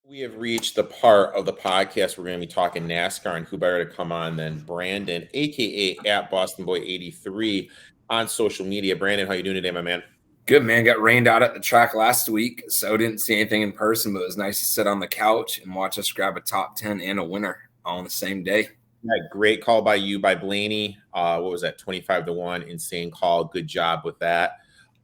We have reached the part of the podcast we're going to be talking NASCAR, and who better to come on than Brandon, aka at Boston Boy 83 on social media. Brandon, how you doing today, my man? Good, man. Got rained out at the track last week, so didn't see anything in person, but it was nice to sit on the couch and watch us grab a top 10 and a winner all on the same day. Yeah, great call by you, by Blaney. What was that, 25-1? Insane call. Good job with that.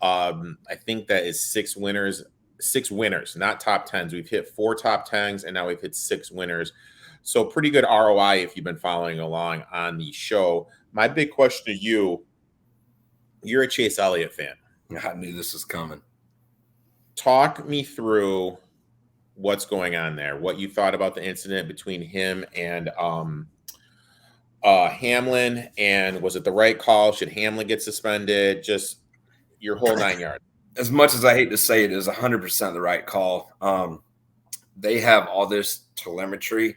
I think that is six winners, not top 10s. We've hit 4 top 10s, and now we've hit 6 winners. So pretty good ROI if you've been following along on the show. My big question to you, you're a Chase Elliott fan. I knew this was coming. Talk me through what's going on there, what you thought about the incident between him and Hamlin, and was it the right call? Should Hamlin get suspended? Just your whole 9 yards. As much as I hate to say it, is 100% the right call. They have all this telemetry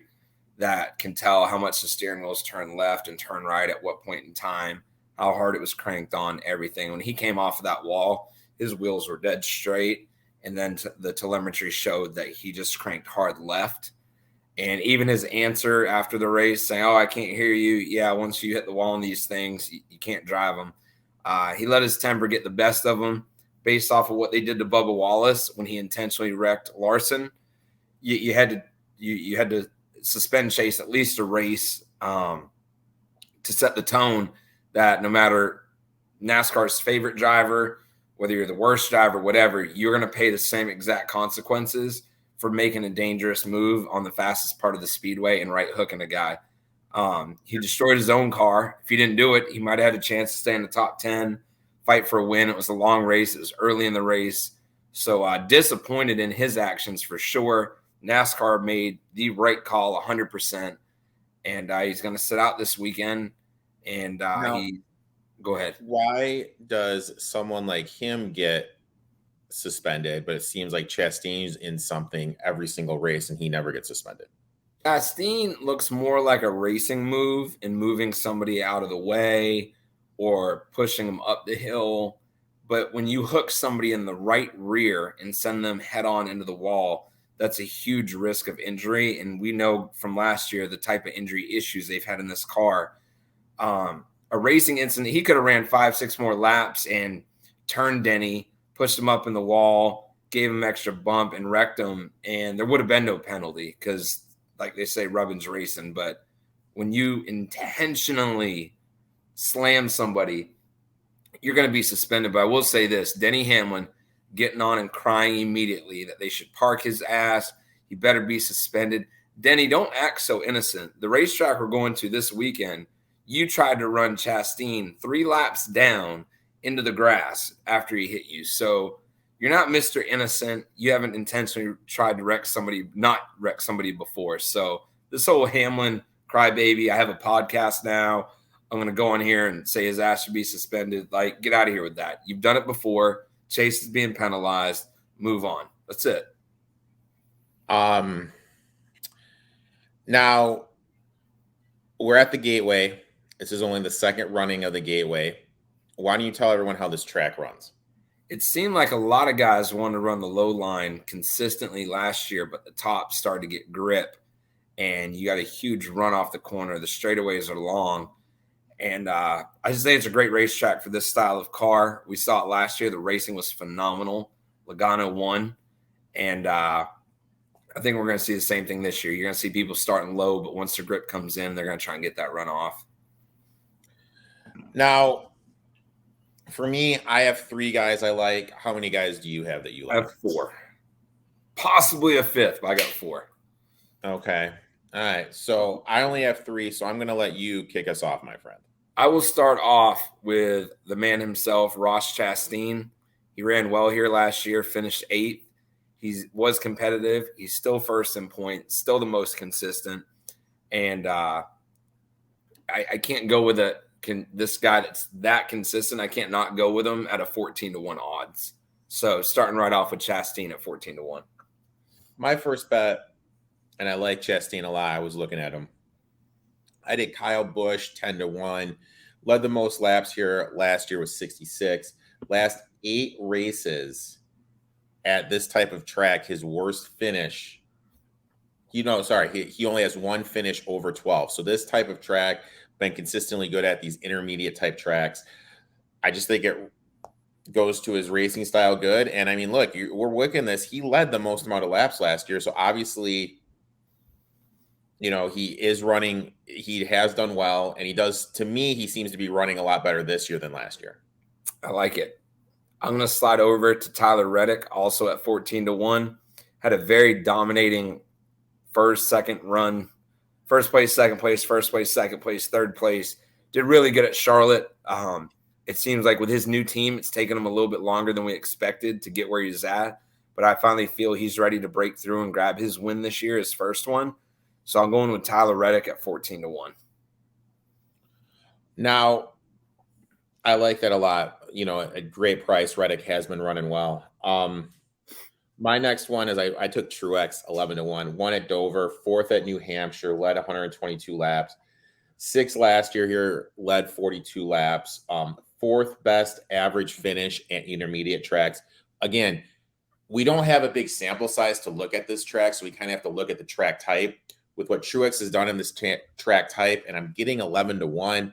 that can tell how much the steering wheels turn left and turn right at what point in time, how hard it was cranked on, everything. When he came off of that wall, his wheels were dead straight, and then the telemetry showed that he just cranked hard left. And even his answer after the race saying, "Oh, I can't hear you." Yeah, once you hit the wall on these things, you can't drive them. He let his temper get the best of him based off of what they did to Bubba Wallace when he intentionally wrecked Larson. You had to suspend Chase at least a race to set the tone that no matter NASCAR's favorite driver, whether you're the worst driver, whatever, you're going to pay the same exact consequences for making a dangerous move on the fastest part of the speedway and right hooking a guy. He destroyed his own car. If he didn't do it, he might have had a chance to stay in the top 10, fight for a win. It was a long race. It was early in the race. So disappointed in his actions for sure. NASCAR made the right call 100%. And he's going to sit out this weekend. And go ahead. Why does someone like him get suspended, but it seems like Chastain's in something every single race and he never gets suspended? Chastain looks more like a racing move and moving somebody out of the way or pushing them up the hill. But when you hook somebody in the right rear and send them head on into the wall, that's a huge risk of injury. And we know from last year the type of injury issues they've had in this car. A racing incident, he could have ran 5-6 more laps and turned Denny, pushed him up in the wall, gave him extra bump and wrecked him, and there would have been no penalty because, like they say, rubbing's racing. But when you intentionally slam somebody, you're going to be suspended. But I will say this, Denny Hamlin getting on and crying immediately that they should park his ass. He better be suspended. Denny, don't act so innocent. The racetrack we're going to this weekend, you tried to run Chastain 3 laps down into the grass after he hit you. So you're not Mr. Innocent. You haven't intentionally tried to not wreck somebody before. So this whole Hamlin crybaby, I have a podcast now. I'm going to go on here and say his ass should be suspended. Like, get out of here with that. You've done it before. Chase is being penalized. Move on. That's it. Now we're at the Gateway. This is only the second running of the Gateway. Why don't you tell everyone how this track runs? It seemed like a lot of guys wanted to run the low line consistently last year, but the top started to get grip, and you got a huge run off the corner. The straightaways are long, and I just think it's a great racetrack for this style of car. We saw it last year. The racing was phenomenal. Logano won, and I think we're going to see the same thing this year. You're going to see people starting low, but once the grip comes in, they're going to try and get that run off. Now, for me, I have 3 guys I like. How many guys do you have that you like? I have 4. Possibly a 5th, but I got 4. Okay. All right. So I only have 3, so I'm going to let you kick us off, my friend. I will start off with the man himself, Ross Chastain. He ran well here last year, finished 8th. He was competitive. He's still first in points, still the most consistent. And I can't go with this guy that's that consistent. I can't not go with him at a 14-1 odds. So starting right off with Chastain at 14-1. My first bet, and I like Chastain a lot. I was looking at him. I did Kyle Busch 10-1. Led the most laps here last year was 66. Last 8 races at this type of track, his worst finish He only has one finish over 12. So this type of track, been consistently good at these intermediate type tracks. I just think it goes to his racing style good. And I mean, look, we're looking this. He led the most amount of laps last year. So obviously, he is running. He has done well. And to me, he seems to be running a lot better this year than last year. I like it. I'm going to slide over to Tyler Reddick, also at 14-1. Had a very dominating second run. First place, second place, first place, second place, third place. Did really good at Charlotte. It seems like with his new team, it's taken him a little bit longer than we expected to get where he's at. But I finally feel he's ready to break through and grab his win this year, his first one. So I'm going with Tyler Reddick at 14-1. Now, I like that a lot. A great price. Reddick has been running well. My next one is I took Truex 11-1, won at Dover, fourth at New Hampshire, led 122 laps. Sixth last year here, led 42 laps. Fourth best average finish at intermediate tracks. Again, we don't have a big sample size to look at this track, so we kind of have to look at the track type. With what Truex has done in this track type, and I'm getting 11-1,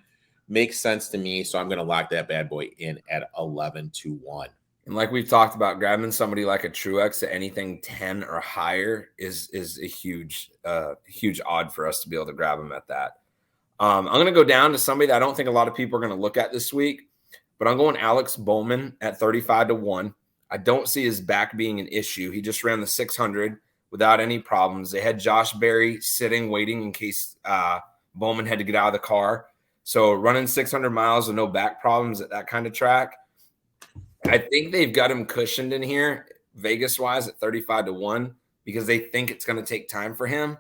makes sense to me, so I'm going to lock that bad boy in at 11-1. And like we've talked about, grabbing somebody like a Truex at anything 10 or higher is a huge odd for us to be able to grab him at that. I'm going to go down to somebody that I don't think a lot of people are going to look at this week, but I'm going Alex Bowman at 35-1. I don't see his back being an issue. He just ran the 600 without any problems. They had Josh Berry sitting, waiting in case Bowman had to get out of the car. So running 600 miles with no back problems at that kind of track, I think they've got him cushioned in here, Vegas-wise, at 35-1 because they think it's going to take time for him.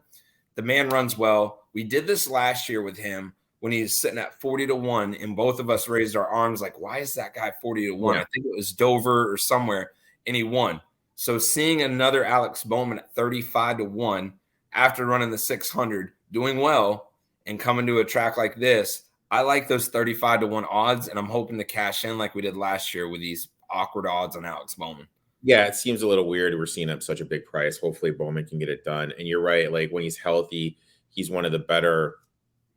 The man runs well. We did this last year with him when he was sitting at 40-1, and both of us raised our arms like, why is that guy 40-1? Yeah. I think it was Dover or somewhere, and he won. So seeing another Alex Bowman at 35-1 after running the 600, doing well, and coming to a track like this, I like those 35-1 odds, and I'm hoping to cash in like we did last year with these awkward odds on Alex Bowman. Yeah, it seems a little weird. We're seeing him such a big price. Hopefully Bowman can get it done. And you're right. Like when he's healthy, he's one of the better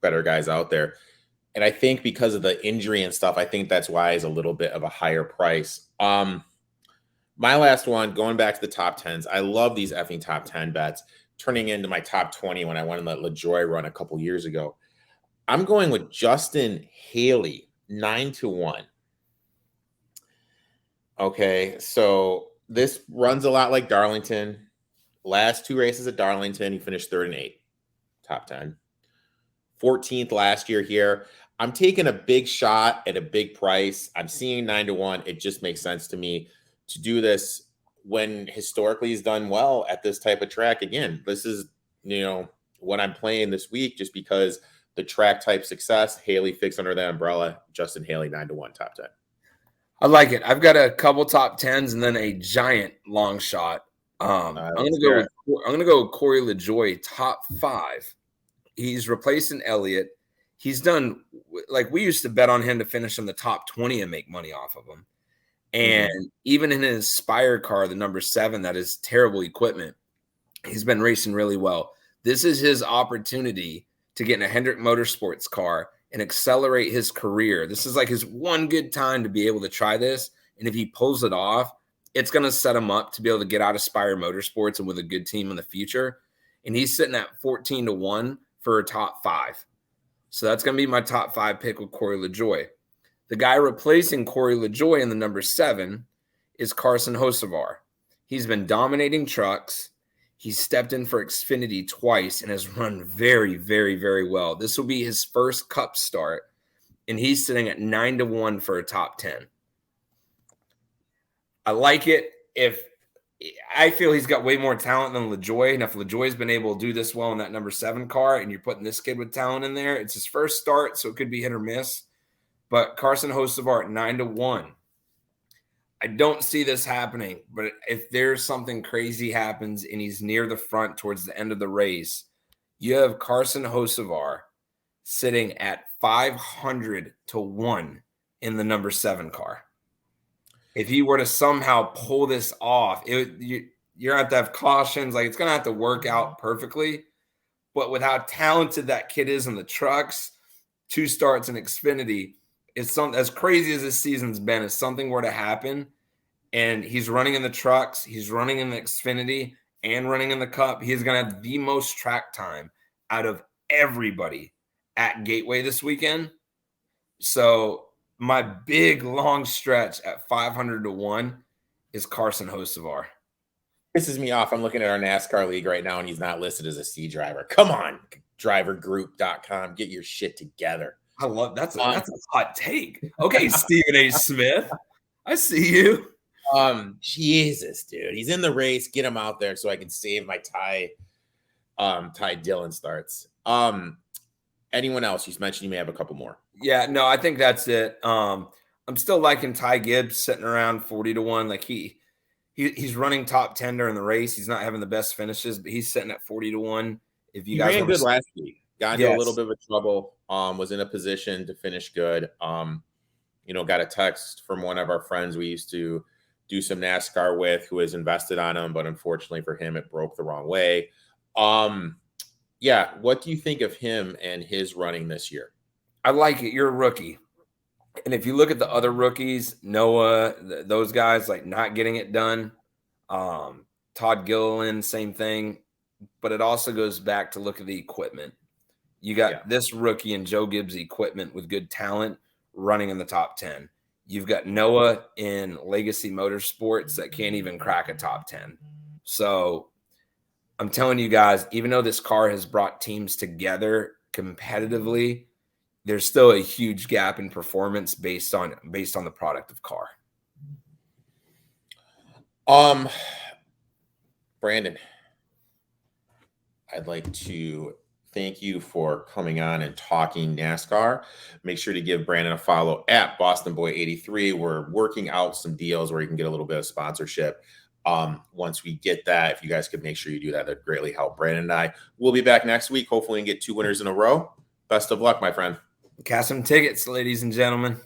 guys out there. And I think because of the injury and stuff, I think that's why he's a little bit of a higher price. My last one, going back to the top 10s. I love these effing top 10 bets turning into my top 20 when I went and let LaJoy run a couple years ago. I'm going with Justin Haley, 9-1. Okay, so this runs a lot like Darlington. Last two races at Darlington, he finished 3rd and 8th, top 10. 14th last year here. I'm taking a big shot at a big price. I'm seeing 9-1. It just makes sense to me to do this when historically he's done well at this type of track. Again, this is, what I'm playing this week just because the track type success. Haley fits under that umbrella. Justin Haley, 9-1, top 10. I like it. I've got a couple top 10s and then a giant long shot. I'm going to go with Corey LaJoy, top 5. He's replacing Elliott. He's done like we used to bet on him to finish in the top 20 and make money off of him. And even in his Spire car, the number 7, that is terrible equipment, he's been racing really well. This is his opportunity to get in a Hendrick Motorsports car and accelerate his career. This is like his one good time to be able to try this. And if he pulls it off, it's going to set him up to be able to get out of Spire Motorsports and with a good team in the future. And he's sitting at 14-1 for a top 5. So that's going to be my top 5 pick with Corey LaJoy. The guy replacing Corey LaJoy in the number 7 is Carson Hocevar. He's been dominating trucks. He's stepped in for Xfinity twice and has run very, very, very well. This will be his first Cup start, and he's sitting at 9-1 for a top 10. I like it. I feel he's got way more talent than LaJoy, and if LaJoy's been able to do this well in that number 7 car, and you're putting this kid with talent in there, it's his first start, so it could be hit or miss. But Carson Hocevar at 9-1. I don't see this happening, but if there's something crazy happens and he's near the front towards the end of the race, you have Carson Hocevar sitting at 500-1 in the number 7 car. If he were to somehow pull this off, You're going to have cautions. Like, it's going to have to work out perfectly. But with how talented that kid is in the trucks, 2 starts in Xfinity, it's something as crazy as this season's been. If something were to happen and he's running in the trucks, he's running in the Xfinity and running in the Cup, he's going to have the most track time out of everybody at Gateway this weekend. So my big long stretch at 500-1 is Carson Hocevar. Pisses me off. I'm looking at our NASCAR league right now, and he's not listed as a C driver. Come on, drivergroup.com. Get your shit together. I love that's a hot take. Okay, Stephen A. Smith, I see you. Jesus, dude, he's in the race. Get him out there so I can save my Ty Dillon starts. Anyone else? You mentioned you may have a couple more. Yeah, no, I think that's it. I'm still liking Ty Gibbs sitting around 40-1. Like he's running top 10 during the race. He's not having the best finishes, but he's sitting at 40-1. If you guys ran good last week, got into a little bit of trouble. Was in a position to finish good. Got a text from one of our friends we used to do some NASCAR with, who has invested on him, but unfortunately for him, it broke the wrong way. What do you think of him and his running this year? I like it. You're a rookie. And if you look at the other rookies, Noah, those guys, like, not getting it done. Todd Gilliland, same thing. But it also goes back to look at the equipment. You got this rookie and Joe Gibbs equipment with good talent running in the top 10. You've got Noah in Legacy Motorsports that can't even crack a top 10. So I'm telling you guys, even though this car has brought teams together competitively, there's still a huge gap in performance based on the product of car. Brandon, I'd like to thank you for coming on and talking NASCAR. Make sure to give Brandon a follow at BostonBoy83. We're working out some deals where you can get a little bit of sponsorship. Once we get that, if you guys could make sure you do that, that'd greatly help. Brandon and I will be back next week. Hopefully we can get 2 winners in a row. Best of luck, my friend. Cast some tickets, ladies and gentlemen.